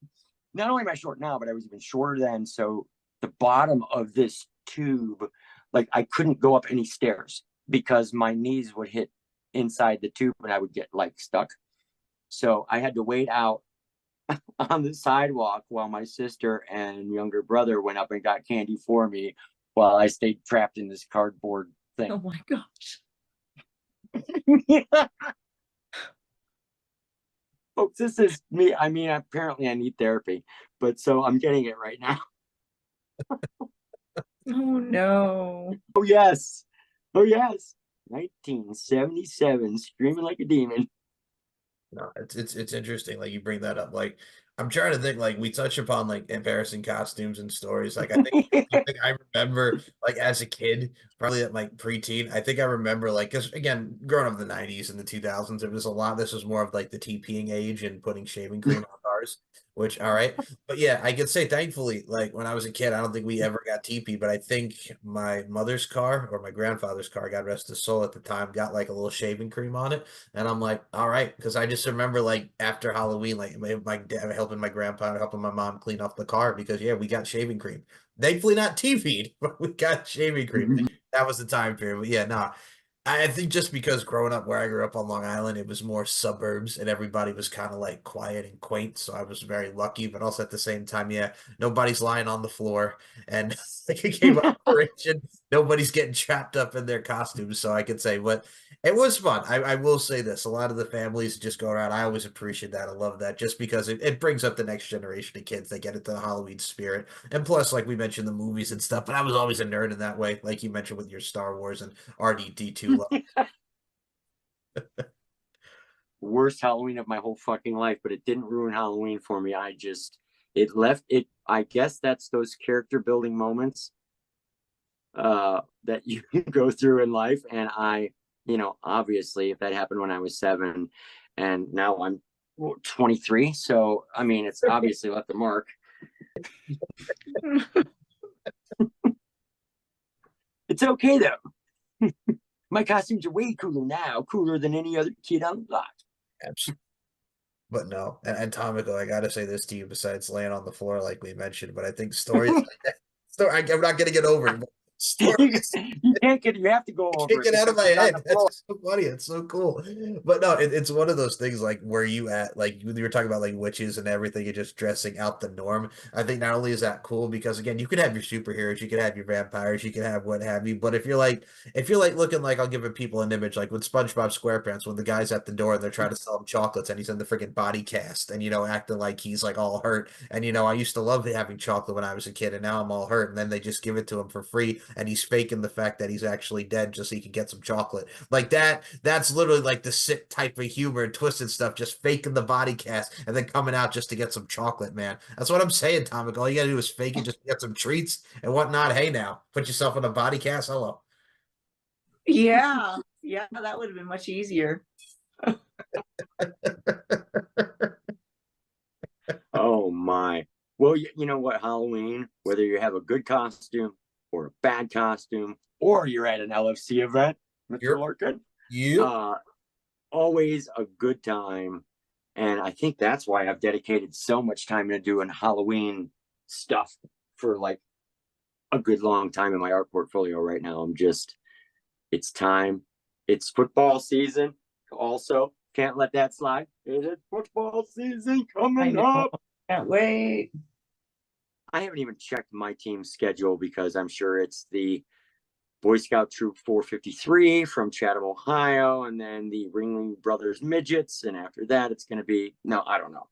only am I short now, but I was even shorter then. So the bottom of this tube, like I couldn't go up any stairs because my knees would hit inside the tube and I would get like stuck. So I had to wait out on the sidewalk while my sister and younger brother went up and got candy for me while I stayed trapped in this cardboard thing. Oh my gosh. Folks, this is me. I mean, apparently I need therapy, but so I'm getting it right now. Oh no. Oh yes. 1977, screaming like a demon. No, it's interesting. Like you bring that up. Like I'm trying to think. Like we touch upon like embarrassing costumes and stories. Like I think something I remember like as a kid, probably at like preteen. I think I remember like because again, growing up in the '90s and the 2000s, it was a lot. This was more of like the TPing age and putting shaving cream on cars. Which all right, but yeah, I could say thankfully, like when I was a kid, I don't think we ever got TP, but I think my mother's car or my grandfather's car, God rest his soul, at the time, got like a little shaving cream on it. And I'm like, all right, because I just remember like after Halloween, like my dad helping my grandpa, helping my mom clean off the car because yeah, we got shaving cream. Thankfully, not TV, but we got shaving cream. That was the time period. But yeah, nah. I think just because growing up where I grew up on Long Island, it was more suburbs and everybody was kind of like quiet and quaint. So I was very lucky, but also at the same time, yeah, nobody's lying on the floor and like a game operation, nobody's getting trapped up in their costumes. So I could say, but it was fun. I will say this, a lot of the families just go around. I always appreciate that. I love that just because it brings up the next generation of kids. They get into the Halloween spirit. And plus, like we mentioned, the movies and stuff, but I was always a nerd in that way. Like you mentioned with your Star Wars and RDD2. worst Halloween of my whole fucking life, but it didn't ruin Halloween for me. It left it. I guess that's those character building moments that you go through in life. And obviously, if that happened when I was 7, and now I'm 23, so I mean, it's obviously left a mark. It's okay though. My costumes are way cooler now, cooler than any other kid on the block. Absolutely. But no, and Tomiko, I gotta say this to you. Besides laying on the floor, like we mentioned, but I think stories. I'm not gonna get over it. But stories. You can't get. You have to go over. Can't get out of my head. It's so funny. It's so cool. But no, it's one of those things like where you at, like when you were talking about like witches and everything and just dressing out the norm. I think not only is that cool because again, you can have your superheroes, you can have your vampires, you can have what have you. But if you're like looking like I'll give people an image like with SpongeBob SquarePants when the guy's at the door and they're trying to sell him chocolates and he's in the freaking body cast and acting like he's like all hurt. And I used to love having chocolate when I was a kid and now I'm all hurt and then they just give it to him for free and he's faking the fact that he's actually dead just so he can get some chocolate. Like that's literally like the sick type of humor and twisted stuff, just faking the body cast and then coming out just to get some chocolate, man. That's what I'm saying, Tomik. All you gotta do is fake it just to get some treats and whatnot. Hey now, put yourself in a body cast. Hello. Yeah, that would have been much easier. Oh my. Well, you know what, Halloween, whether you have a good costume or a bad costume, or you're at an LFC event, Mr. Larkin, always a good time. And I think that's why I've dedicated so much time to doing Halloween stuff for like a good long time in my art portfolio right now. It's time. It's football season. Also, can't let that slide. It is football season coming up. Can't wait. I haven't even checked my team's schedule because I'm sure it's the Boy Scout Troop 453 from Chatham, Ohio, and then the Ringling Brothers Midgets. And after that, it's going to be, no, I don't know.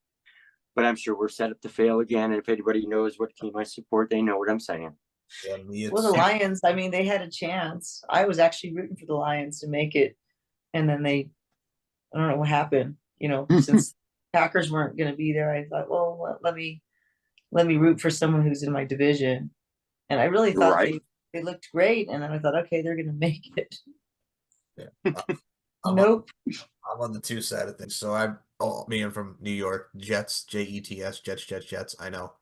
But I'm sure we're set up to fail again. And if anybody knows what team I support, they know what I'm saying. Well, the Lions, I mean, they had a chance. I was actually rooting for the Lions to make it. And then I don't know what happened. Since Packers weren't going to be there, I thought, well, let me root for someone who's in my division. And I really thought they looked great. And then I thought, okay, they're going to make it. Yeah. Nope. I'm on the two side of things. So I'm from New York, Jets, Jets, Jets. I know.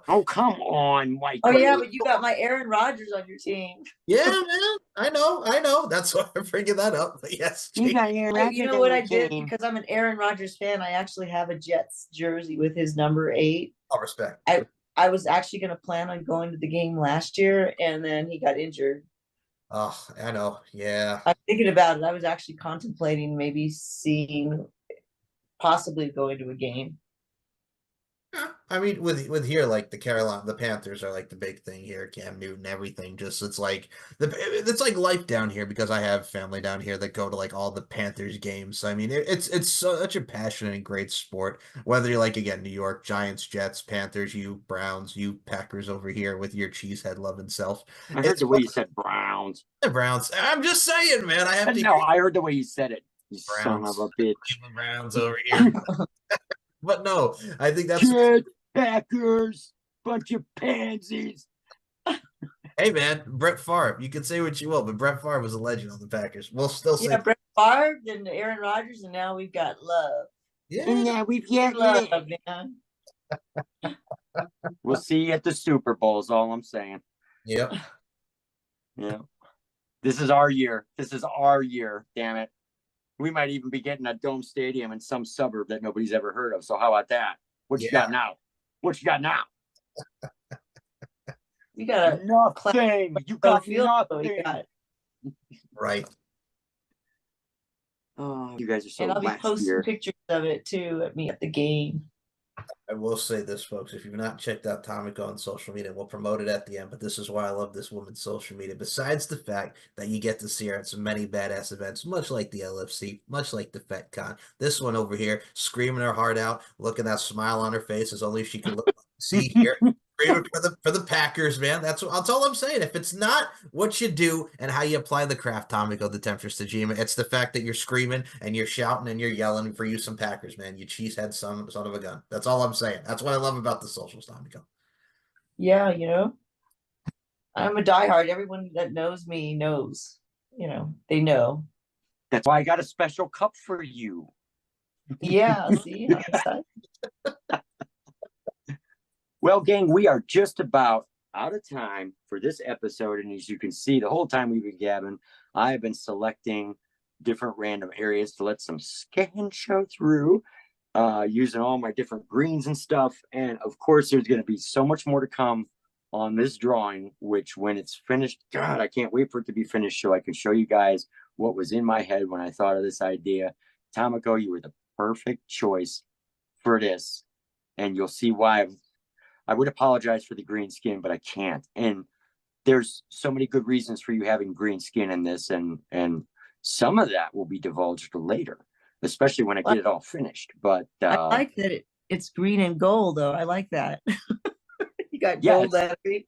Oh, come on, Michael. Oh, yeah, but you got my Aaron Rodgers on your team. Yeah, man. I know. That's why I'm bringing that up. But yes. You got Aaron Rodgers. You know what I did? Because I'm an Aaron Rodgers fan, I actually have a Jets jersey with his number 8. I'll respect. I was actually going to plan on going to the game last year, and then he got injured. Oh, I know. Yeah. I'm thinking about it. I was actually contemplating maybe possibly going to a game. I mean, with here, like the Panthers are like the big thing here. Cam Newton, everything. Just it's like life down here because I have family down here that go to like all the Panthers games. So, I mean, it's such a passionate and great sport. Whether you're like again New York Giants, Jets, Panthers, you Browns, you Packers over here with your cheesehead loving self. I heard the way you said Browns. The Browns. I'm just saying, man. I heard the way you said it. You son of a bitch. Browns over here. But no, I think that's Packers, bunch of pansies. Hey man, Brett Favre. You can say what you will, but Brett Favre was a legend on the Packers. We'll still say Brett Favre, then Aaron Rodgers, and now we've got Love. Yeah, we've got Love, man. We'll see you at the Super Bowl is all I'm saying. Yep. Yeah. This is our year. Damn it. We might even be getting a dome stadium in some suburb that nobody's ever heard of. So how about that? What you got now? You got nothing. You got nothing. Right. Oh, you guys are so. And I'll be posting pictures of it too at the game. I will say this, folks. If you've not checked out Tomiko on social media, we'll promote it at the end, but this is why I love this woman's social media. Besides the fact that you get to see her at so many badass events, much like the LFC, much like the FetCon, this one over here, screaming her heart out, looking that smile on her face as only she can see here. screaming for the Packers, man. That's all I'm saying. If it's not what you do and how you apply the craft, Tomiko, the Temptress Tajima, it's the fact that you're screaming and you're shouting and you're yelling for you some Packers, man. You cheesehead son of a gun. That's all I'm saying. That's what I love about the socials, Tomiko. Yeah, I'm a diehard. Everyone that knows me knows. They know. That's why I got a special cup for you. Yeah, see, I'm excited. Well, gang, we are just about out of time for this episode. And as you can see, the whole time we've been gabbing, I've been selecting different random areas to let some skin show through, using all my different greens and stuff. And of course, there's going to be so much more to come on this drawing, which when it's finished, God, I can't wait for it to be finished so I can show you guys what was in my head when I thought of this idea. Tomiko, you were the perfect choice for this. And you'll see why I would apologize for the green skin, but I can't. And there's so many good reasons for you having green skin in this. And some of that will be divulged later, especially when I get it all finished. But I like that it's green and gold, though. I like that. You got gold lettering.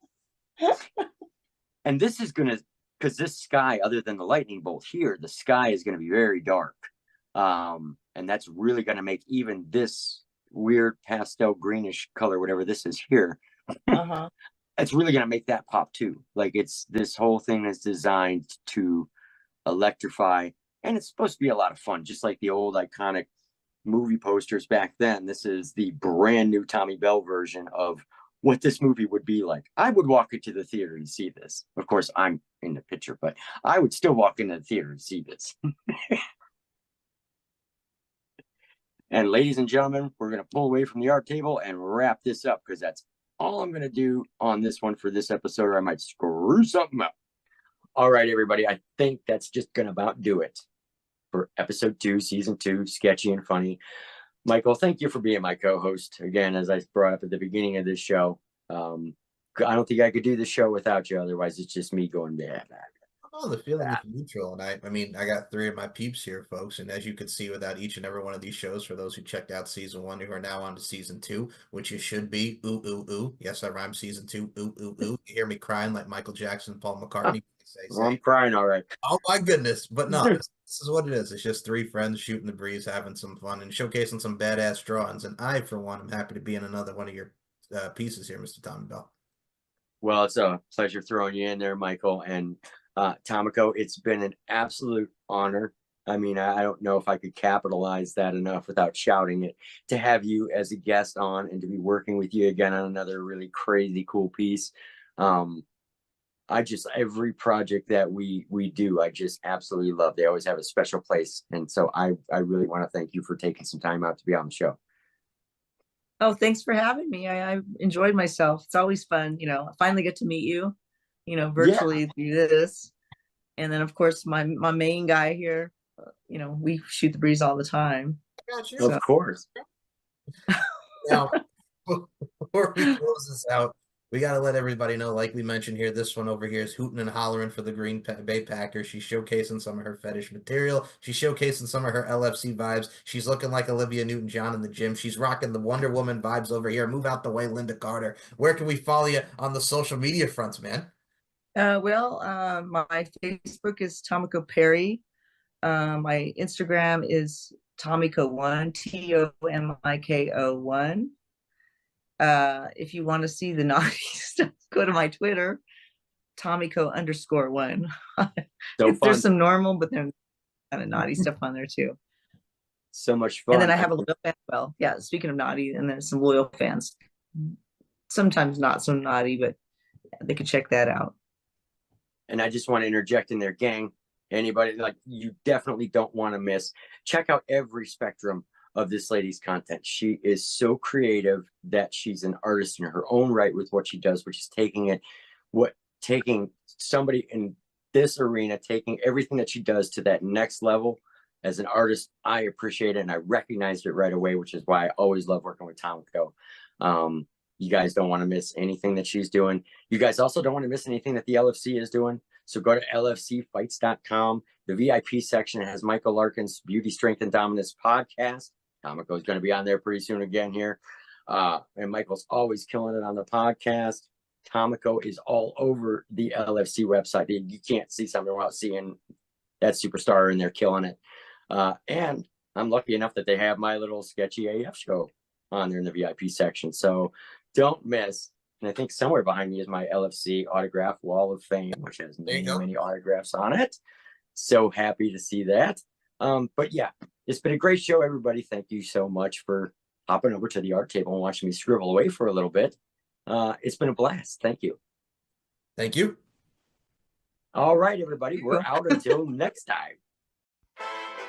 And this is going to, because this sky, other than the lightning bolt here, the sky is going to be very dark. And that's really going to make even this weird pastel greenish color, whatever this is here, it's really going to make that pop too. Like this whole thing is designed to electrify, and it's supposed to be a lot of fun, just like the old iconic movie posters back then. This is the brand new Tommy Bell version of what this movie would be like. I would walk into the theater and see this. Of course, I'm in the picture, but I would still walk into the theater and see this. And ladies and gentlemen, we're going to pull away from the art table and wrap this up, because that's all I'm going to do on this one for this episode, or I might screw something up. All right, everybody. I think that's just going to about do it for episode 2, season 2, Sketchy and Funny. Michael, thank you for being my co-host. Again, as I brought up at the beginning of this show, I don't think I could do the show without you. Otherwise, it's just me going, blah. Oh, the feeling is neutral. And I got 3 of my peeps here, folks. And as you can see, without each and every one of these shows, for those who checked out season 1, who are now on to season 2, which you should be, ooh, ooh, ooh. Yes, I rhyme season 2, ooh, ooh, ooh. You hear me crying like Michael Jackson, Paul McCartney. I'm crying, all right. Oh, my goodness. But no, this is what it is. It's just 3 friends shooting the breeze, having some fun, and showcasing some badass drawings. And I, for one, am happy to be in another one of your pieces here, Mr. Tommy Bell. Well, it's a pleasure throwing you in there, Michael. And Tomiko, it's been an absolute honor. I mean, I don't know if I could capitalize that enough without shouting it, to have you as a guest on and to be working with you again on another really crazy cool piece. Every project that we do, I just absolutely love. They always have a special place. And so I really want to thank you for taking some time out to be on the show. Oh, thanks for having me. I enjoyed myself. It's always fun. I finally get to meet you, virtually through this. And then, of course, my main guy here, we shoot the breeze all the time. Got you. So. Of course. Now, before we close this out, we got to let everybody know, like we mentioned here, this one over here is hooting and hollering for the Green Bay Packers. She's showcasing some of her fetish material. She's showcasing some of her LFC vibes. She's looking like Olivia Newton-John in the gym. She's rocking the Wonder Woman vibes over here. Move out the way, Linda Carter. Where can we follow you on the social media fronts, man? My Facebook is Tomiko Perry. My Instagram is Tomiko1, Tomiko1. If you want to see the naughty stuff, go to my Twitter, Tomiko_1. There's some normal, but there's kind of naughty stuff on there too. So much fun. And then I have a loyal fan. Well, yeah, speaking of naughty, and there's some loyal fans. Sometimes not so naughty, but they could check that out. And I just want to interject in there, gang. Anybody, you definitely don't want to miss. Check out every spectrum of this lady's content. She is so creative that she's an artist in her own right with what she does, which is taking somebody in this arena, taking everything that she does to that next level. As an artist, I appreciate it, and I recognized it right away, which is why I always love working with Tomiko. You guys don't want to miss anything that she's doing. You guys also don't want to miss anything that the LFC is doing. So go to lfcfights.com. The VIP section has Michael Larkin's Beauty, Strength, and Dominance podcast. Tomiko is going to be on there pretty soon again here. And Michael's always killing it on the podcast. Tomiko is all over the LFC website. You can't see something without seeing that superstar, and they're killing it. And I'm lucky enough that they have my little Sketchy AF show on there in the VIP section. So don't miss. And I think somewhere behind me is my LFC autograph wall of fame, which has many autographs on it. So happy to see that. But yeah, it's been a great show, everybody. Thank you so much for hopping over to the art table and watching me scribble away for a little bit. It's been a blast. Thank you. Thank you. All right, everybody. We're out until next time.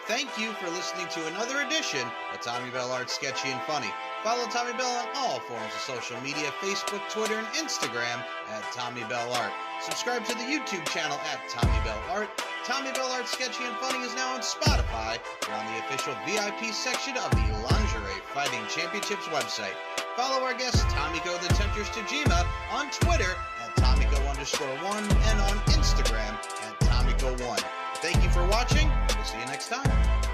Thank you for listening to another edition of Tommy Bell Art Sketchy and Funny. Follow Tommy Bell on all forms of social media, Facebook, Twitter, and Instagram at Tommy Bell Art. Subscribe to the YouTube channel at Tommy Bell Art. Tommy Bell Art Sketchy and Funny is now on Spotify. We're on the official VIP section of the Lingerie Fighting Championships website. Follow our guest Tomiko the Temptress Tajima on Twitter at Tomiko_1 and on Instagram at Tomiko1. Thank you for watching. We'll see you next time.